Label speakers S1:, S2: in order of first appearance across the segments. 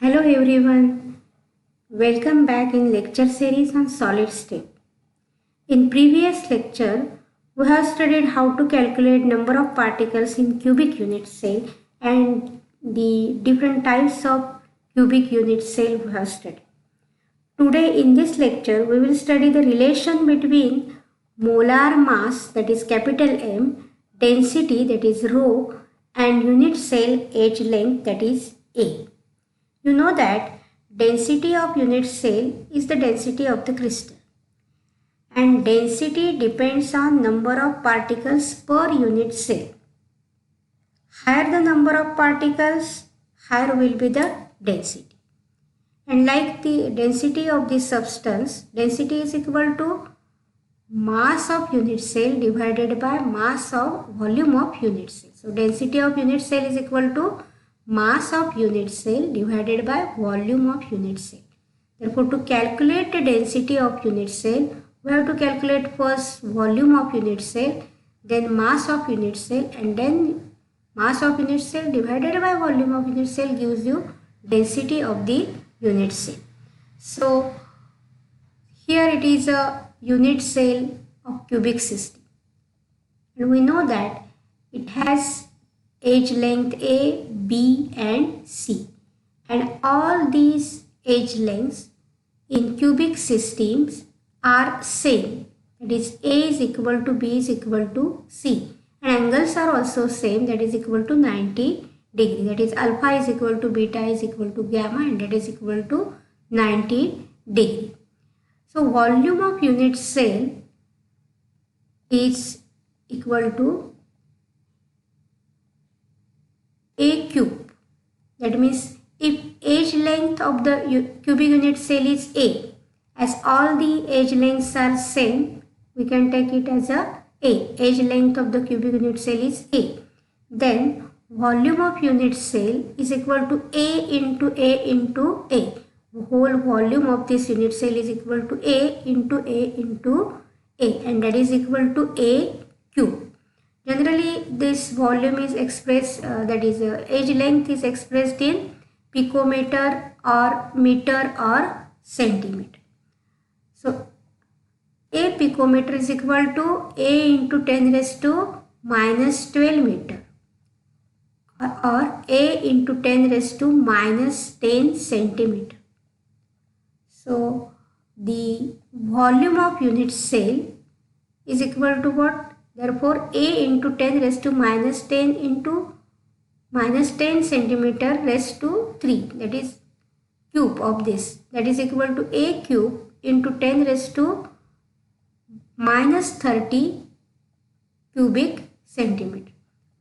S1: Hello everyone, welcome back in lecture series on solid state. In previous lecture, we have studied how to calculate number of particles in cubic unit cell and the different types of cubic unit cell we have studied. Today in this lecture, we will study the relation between molar mass, that is capital M, density, that is rho, and unit cell edge length, that is A. You know that density of unit cell is the density of the crystal, and density depends on number of particles per unit cell. Higher the number of particles, higher will be the density. And like the density of the substance, density is equal to mass of unit cell divided by mass of volume of unit cell. So density of unit cell is equal to mass of unit cell divided by volume of unit cell. Therefore, to calculate the density of unit cell, we have to calculate first volume of unit cell, then mass of unit cell, and then mass of unit cell divided by volume of unit cell gives you density of the unit cell. So here it is a unit cell of cubic system, and we know that it has edge length A, B and C, and all these edge lengths in cubic systems are same, that is A is equal to B is equal to C, and angles are also same, that is equal to 90 degree, that is alpha is equal to beta is equal to gamma, and that is equal to 90 degree. So volume of unit cell is equal to A cube. That means if edge length of the cubic unit cell is A, as all the edge lengths are same, we can take it as a edge length of the cubic unit cell is A. Then volume of unit cell is equal to A into A into A. The whole volume of this unit cell is equal to A into A into A, and that is equal to A cube. Generally, this volume is expressed, that is edge length is expressed in picometer or meter or centimeter. So, A picometer is equal to A into 10 raised to minus 12 meter, or A into 10 raised to minus 10 centimeter. So, the volume of unit cell is equal to what? Therefore, A into 10 raised to minus 10 into minus 10 centimeter raised to 3, that is cube of this, that is equal to A cube into 10 raised to minus 30 cubic centimeter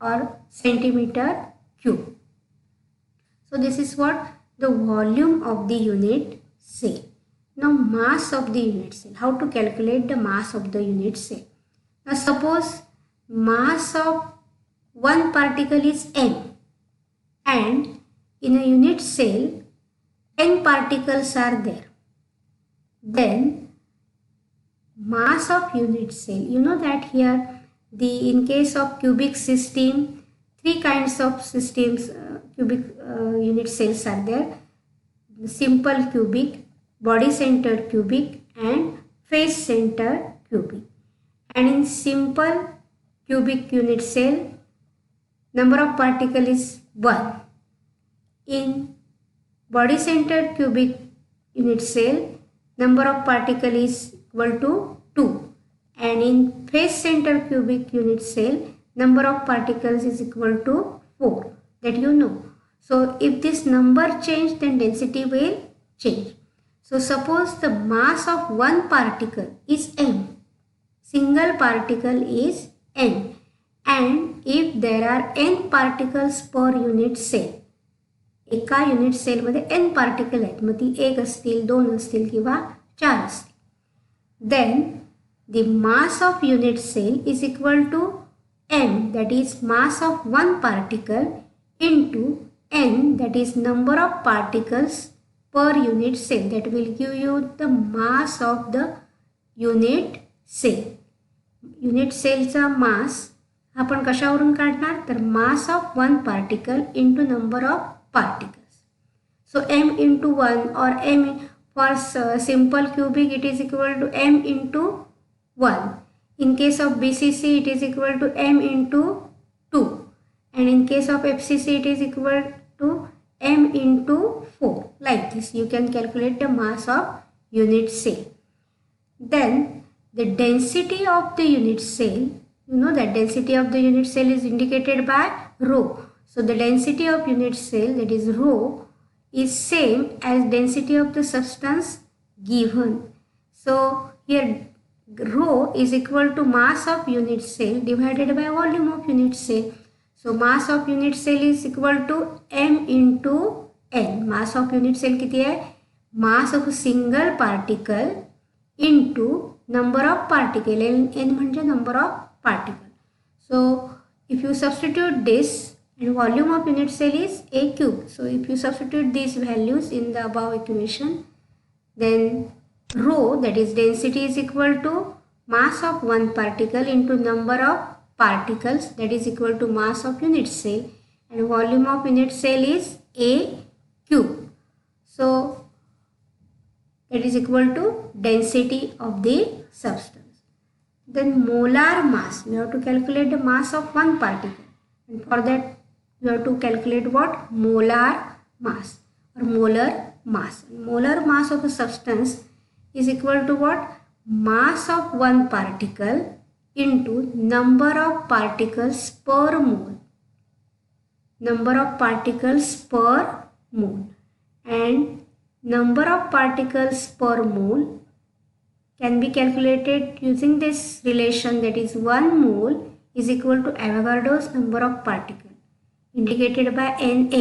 S1: or centimeter cube. So this is what the volume of the unit cell. Now mass of the unit cell. How to calculate the mass of the unit cell? Now suppose mass of one particle is m, and in a unit cell n particles are there. Then mass of unit cell, you know that here in case of cubic system, three kinds of systems, cubic unit cells are there: simple cubic, body centered cubic and face centered cubic. And in simple cubic unit cell, number of particles is 1. In body centered cubic unit cell, number of particles is equal to 2. And in face centered cubic unit cell, number of particles is equal to 4. That you know. So if this number change, then density will change. So suppose the mass of one particle is m, single particle is n, and if there are n particles per unit cell, एका unit cell मध्ये n particle आहेत, मग ती 1 असतील, 2 असतील किंवा 4 असतील, then the mass of unit cell is equal to m, that is mass of one particle, into n, that is number of particles per unit cell, that will give you the mass of the unit cell. Unit सेलचा mass आपण कशावरून काढणार, तर mass of one particle into number of particles. So m into 1 or m for simple cubic it is equal to m into 1. In case of BCC it is equal to m into 2, and in case of FCC it is equal to m into 4. Like this you can calculate the mass of unit cell. Then the density of the unit cell, you know that density of the unit cell is indicated by rho. So the density of unit cell, that is rho, is same as density of the substance given. So here rho is equal to mass of unit cell divided by volume of unit cell. So mass of unit cell is equal to m into n. Mass of unit cell किती है? Mass of a single particle into number of particle. n म्हणजे number of particle. So if you substitute this, and volume of unit cell is a cube. So if you substitute these values in the above equation, then rho, that is density, is equal to mass of one particle into number of particles, that is equal to mass of unit cell, and volume of unit cell is a cube. So that is equal to density of the substance. Then molar mass, we have to calculate the mass of one particle, and for that you have to calculate what? Molar mass or molar mass. Molar mass of a substance is equal to what? Mass of one particle into number of particles per mole. Number of particles per mole, and number of particles per mole can be calculated using this relation, that is 1 mole is equal to Avogadro's number of particles indicated by Na,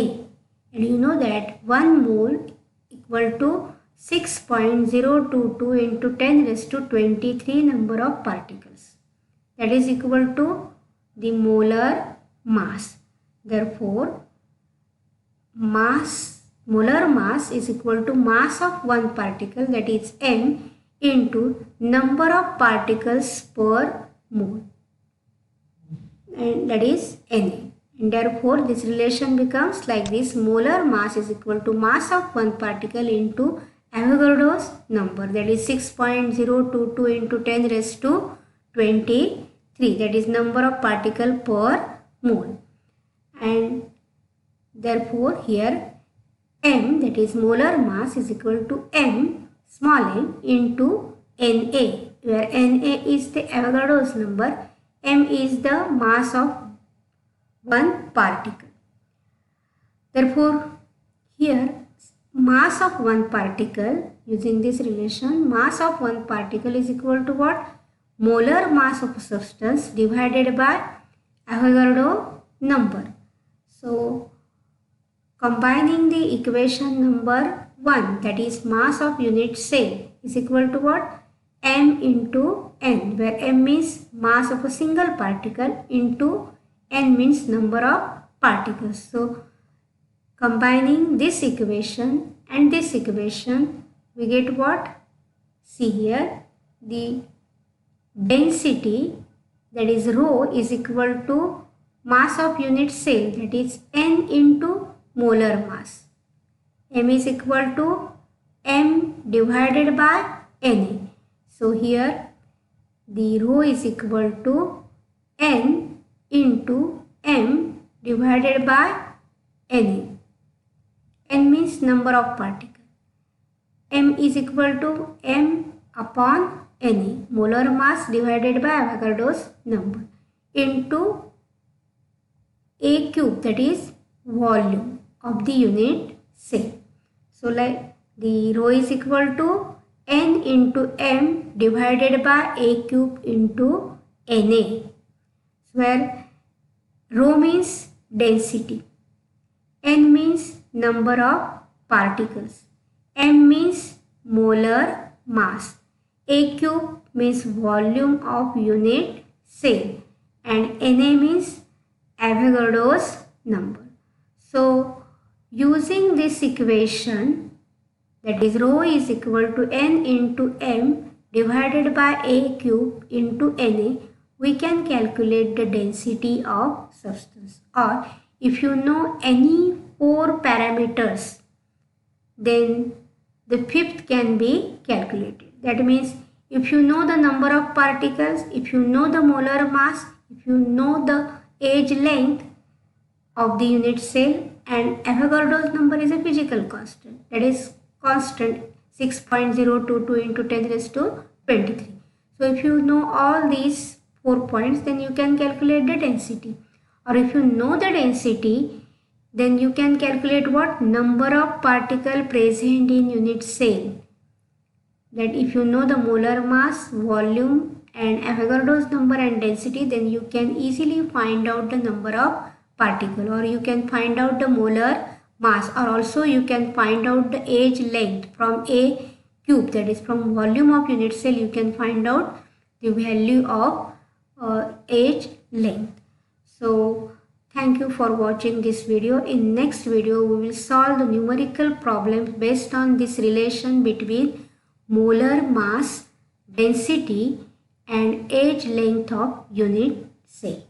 S1: and you know that 1 mole equal to 6.022 into 10 raised to 23 number of particles, that is equal to the molar mass. Therefore molar mass is equal to mass of one particle, that is m, into number of particles per mole, and that is Na. And therefore this relation becomes like this: molar mass is equal to mass of one particle into Avogadro's number, that is 6.022 into 10 raised to 23, that is number of particle per mole. And therefore here m, that is molar mass, is equal to m small m into Na, where Na is the Avogadro's number, m is the mass of one particle. Therefore here mass of one particle, using this relation, mass of one particle is equal to what? Molar mass of a substance divided by Avogadro number. So combining the equation number 1, that is mass of unit cell, is equal to what? M into n, where m means mass of a single particle into n means number of particles. So combining this equation and this equation, we get what? See here, the density, that is rho, is equal to mass of unit cell, that is n into molar mass. M is equal to m divided by Na. So here the rho is equal to n into m divided by Na. N means number of particles. M is equal to m upon Na, molar mass divided by Avogadro's number, into a cube, that is volume of the unit cell. So like the rho is equal to n into m divided by a cube into Na, where rho means density, n means number of particles, m means molar mass, a cube means volume of unit cell, and Na means Avogadro's number. So using this equation, that is rho is equal to n into m divided by a cube into Na, we can calculate the density of substance. Or if you know any 4 parameters then the fifth can be calculated. That means if you know the number of particles, if you know the molar mass, if you know the age length of the unit cell, and Avogadro's number is a physical constant, that is constant 6.022 into 10 raised to 23. So if you know all these 4 points, then you can calculate the density. Or if you know the density, then you can calculate what? Number of particle present in unit cell. That if you know the molar mass, volume and Avogadro's number and density, then you can easily find out the number of particle, or you can find out the molar mass, or also you can find out the age length from A cube, that is from volume of unit cell you can find out the value of age length. So thank you for watching this video. In next video we will solve the numerical problems based on this relation between molar mass, density and age length of unit cell.